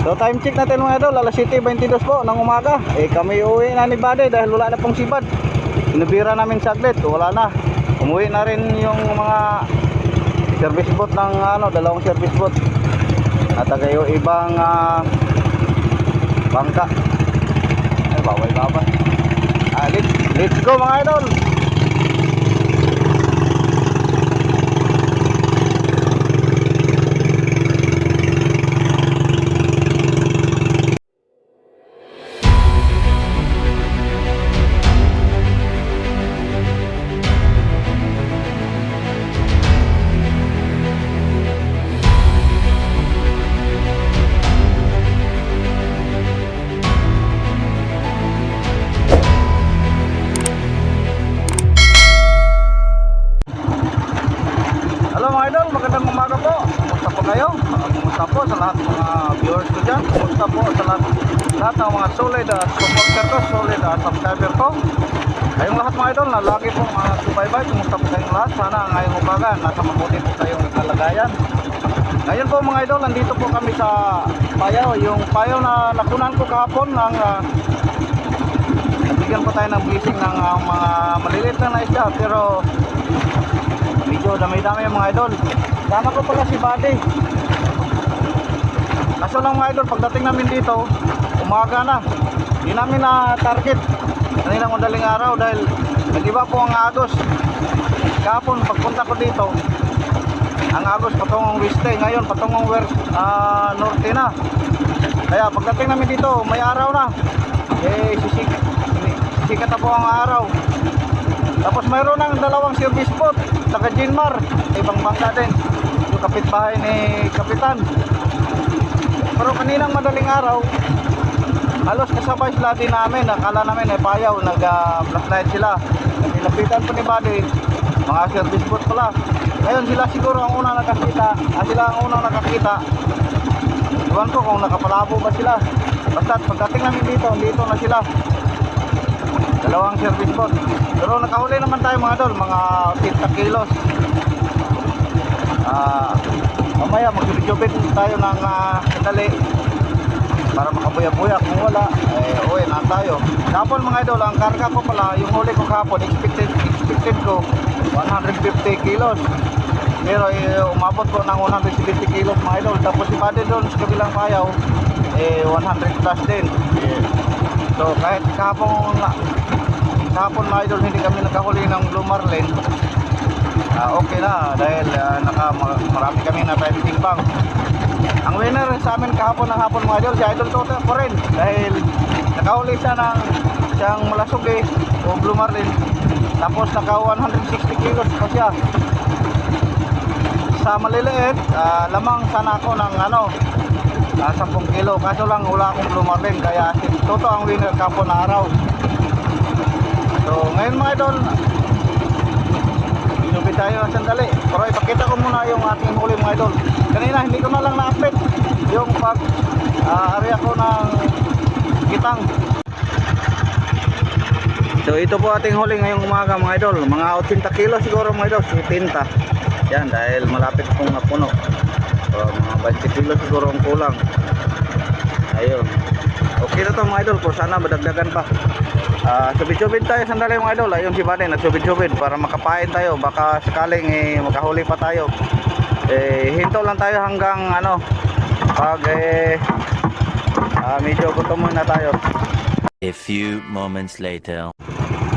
So time check natin mga idol, alas 7:22 po ng umaga. Kami uwi na ni Buddy dahil wala na pong sibad. Inubira namin saglit, wala na. Umuwi na rin yung mga service boat ng dalawang service boat. At yung ibang bangka. Ay, bawal baba. Let's go mga idol. Hello mga idol, magandang umaga po. Kumusta po kayo? Kumusta po sa lahat ng mga viewers ko dyan? Kumusta po sa lahat ng mga solid supporter ko, solid subscriber ko? Kayong lahat mga idol na lagi pong subaybay. Kumusta po kayong lahat? Sana ngayong umaga nasa mabuti po kayong kalagayan. Ngayon po mga idol, nandito po kami sa payaw. Yung payaw na nakunan ko kahapon ng nabigyan po tayo ng blessing ng mga maliliit na isda, pero medyo dami-dami mga idol. Sama ko pala si Buddy. Kaso lang mga idol, pagdating namin dito umaga na, hindi namin na target kaninang madaling araw dahil nag-iba po ang agos. Kahapon pagpunta ko dito, ang agos patungong weste, ngayon patungong norte na. Kaya pagdating namin dito may araw na, sisikat na po ang araw. Tapos mayroon ng dalawang service boat taga Jinmar, ibang bangka din, yung kapitbahay ni Kapitan. Pero kaninang madaling araw halos kasabay sila din namin. Akala namin payaw, nag-flashlight sila. Nilapitan po ni Buddy, mga service boat pala. Ngayon sila siguro ang unang nakakita. Sila ang unang nakakita. Iwan ko kung nakapalabo ba sila. Basta pagdating namin dito na sila, dalawang service boat. Pero nakahuli naman tayo mga idol, mga 50 kilos. Mamaya mag-jobit tayo ng sandali para makabuya-buya. Kung wala, uwi na tayo. Kahapon mga idol, ang karga ko pala, yung huli ko kahapon, expected ko 150 kilos. Pero umabot ko ng 170 kilos mga idol. Tapos si Buddy doon sa kabilang payaw, 100 plus din. So kahit kahapon mga idol hindi kami nakahuli ng blue marlin, okay na dahil marami kami na tayo timbang. Ang winner sa amin kahapon ng hapon mga idol, si Idol Toto ko rin dahil nakahuli siya ng siyang malasugi o blue marlin, tapos naka 160 kilos pa siya. Sa maliliit, lamang sana ako ng 10 kilo, kaso lang wala akong blue marlin, kaya si Toto ang winner kahapon na araw. So ngayon mga idol, inubit tayo ng sandali. Pero ipakita ko muna yung ating huli mga idol. Kanina hindi ko na lang na-update yung area ko ng kitang. So ito po ating huli ngayong umaga mga idol. Mga 80 kilo siguro mga idol, 70. Yan dahil malapit pong napuno. So mga 20 kilo siguro ang kulang. Ayun. Okay na to mga idol, kung sana madagdagan pa. Subid-subid tayo sandali mga idol. Ayun si Buddy nagsubid-subid para makapain tayo. Baka sakaling makahuli pa tayo. Hinto lang tayo hanggang pag medyo gutom muna tayo. A few moments later.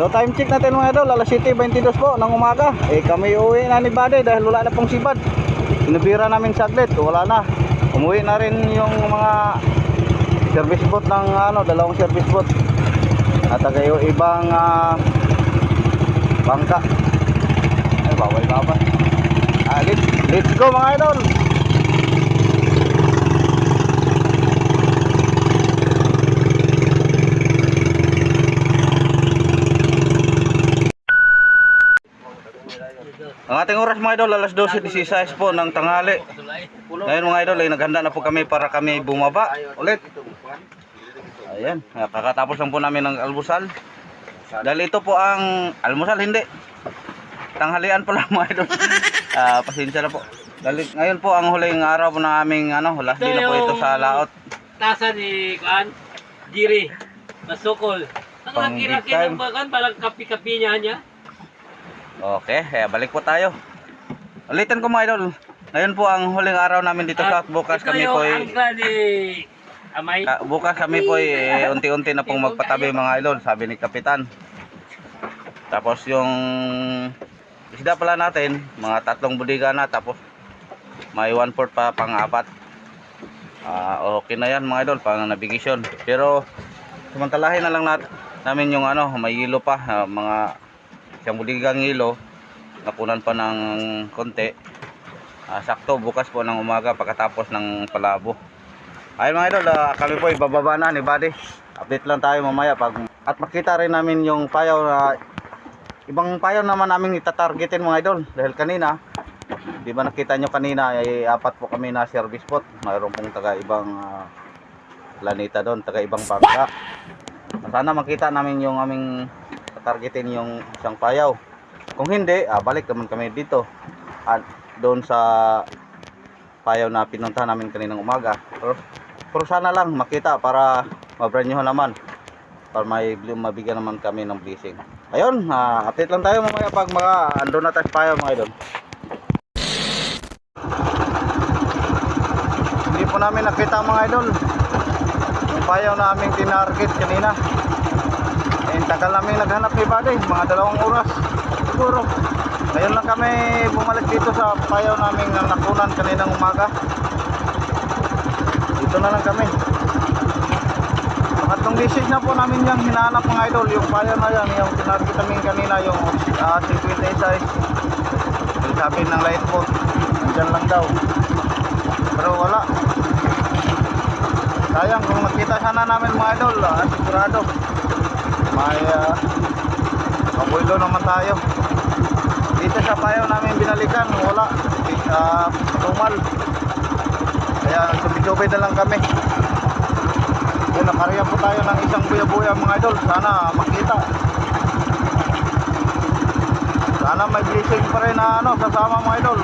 So time check natin mga idol, alas 7:22 po ng umaga. Kami uwi na ni Buddy dahil wala na pong sibad. Inubira namin saglit, wala na. Umuwi na rin yung mga service boat ng dalawang service boat. At yung ibang bangka. Ay, bawal baba. Let's go mga idol. Ang ating oras mga idol, alas 12:16 po ng tanghali. Ngayon mga idol, naghanda na po kami para kami bumaba ulit. Ayan, kakatapos lang po namin ng almusal. Dahil ito po ang almusal, hindi tanghalian po lang mga idol. Pasensya na po. Dahil ngayon po ang huling araw po ng aming last day na po ito sa laot. tasa ni Kuan, Jiri, Masukol. Ang Pang laki-laki big time. ng bagan, parang kapi-kapi niya. Okay, balik po tayo. Ulitin ko mga idol. Ngayon po ang huling araw namin dito sa bukas ito kami yung po angkla ni Amay. bukas kami po unti-unti na pong magpatabi mga idol, sabi ni Kapitan. Tapos yung isda pala natin, mga 3 budiga na, tapos may 1/4 pa pang-4. Okay na yan mga idol, pang navigation. Pero samantalahin na lang namin yung may hilo pa, mga 1 budigang hilo, nakunan pa ng konti. Sakto bukas po ng umaga pagkatapos ng palabo. Ayun mga idol, kami po ibababa na ni Buddy. Update lang tayo mamaya at makita rin namin yung payaw na ibang payaw naman namin itatargetin mga idol. Dahil kanina, di ba nakita nyo kanina ay 4 po kami na service spot. Mayroon pong taga ibang planeta doon, taga ibang bangka. Sana makita namin yung aming tatargetin yung isang payaw. Kung hindi, balik naman kami dito at doon sa payaw na pinunta namin kaninang umaga. Pero sana lang makita para mabranyohan naman, para mabigyan naman kami ng blessing. Ayun, update lang tayo mamaya pag andun na tayo sa payaw mga idol. Hindi po namin nakita mga idol yung payaw na aming tinarget kanina. Tagal namin naghanap ni Buddy, mga 2 oras siguro. Ngayon lang kami bumalik dito sa payaw naming nakunan kaninang umaga. Dito na lang kami. Pangatlong message na po namin yung hinahanap mga idol. Yung payaw na yan, yung tinarget namin kanina, yung 56. Yung sabi ng light boat, nandyan lang daw. Pero wala. Sayang, kung nakita sana namin mga idol, sigurado may mabuelo naman tayo. Dito sa payaw namin binalikan, wala, tumal. Kaya subid-subid na lang kami. Kaya nakariya po tayo ng isang buya-buya mga idol. Sana makita. Sana may blessing pa rin na sasama mga idol.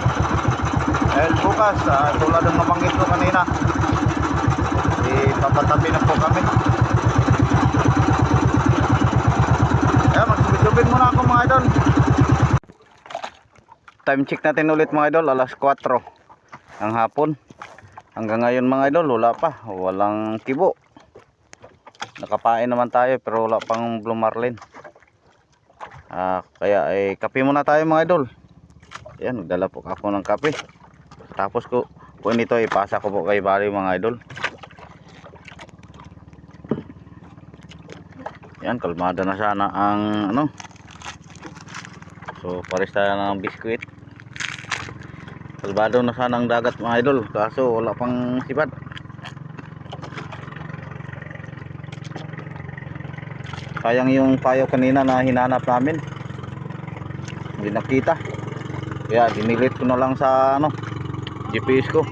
Dahil bukas, tulad ng nabanggit ko kanina, papatabi na po kami. Kaya magsubid-subid muna ako mga idol. Time check natin ulit mga idol, alas 4 ng hapon. Hanggang ngayon mga idol, wala pa, walang kibo. Nakapain naman tayo pero wala pang blue marlin. Kaya kape muna tayo mga idol. Ayan, nagdala po ako ng kape. Tapos ko nito ipasa ko po kay Buddy mga idol. Yan, kalmada na sana ang so pares tayo ng biskuit. Kalmado na sana ang dagat mga idol, kaso wala pang sipad. Sayang yung payaw kanina na hinanap namin, hindi nakita. Kaya dinilit ko na lang sa GPS ko.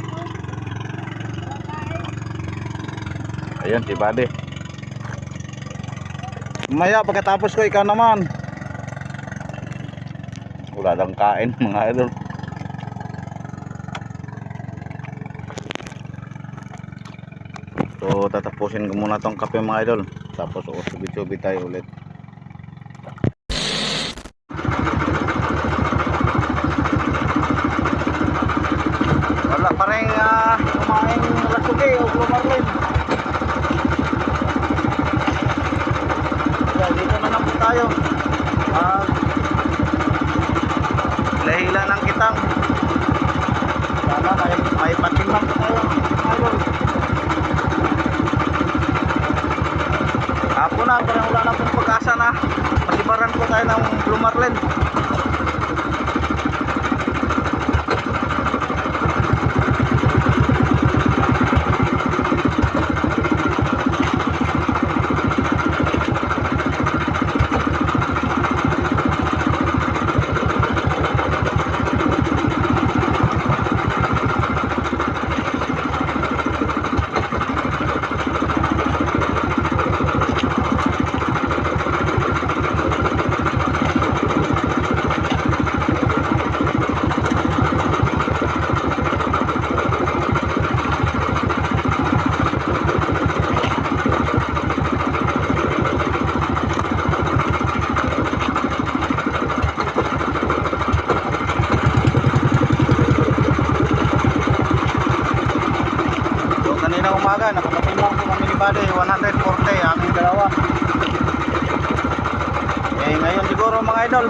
Ayun si Buddy. Maya pagkatapos ko ikaw naman. Wala lang kain mga idol. So tatapusin ko muna tong kape mga idol. Tapos subit-subit tayo ulit. Wala pa rin kumain lasugi o lumarlin. Dito na lang po tayo. Lahila ng kitang. Sana may patimbang po tayo. Idol. Hapon na, parang wala na pong pag-asa na masibaran po tayo ng blue marlin. kanina umaga, nakapatimbang ko ng minibody, 140, aming dalawa. Eh, ngayon siguro mga idol,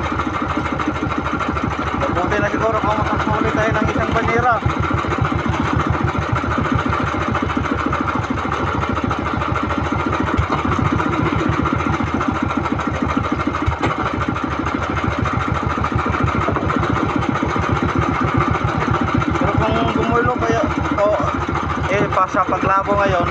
mabuti na siguro kung makakahuli tayo ng isang banira. Pero kung gumulo kayo, o, sa paglabo ngayon,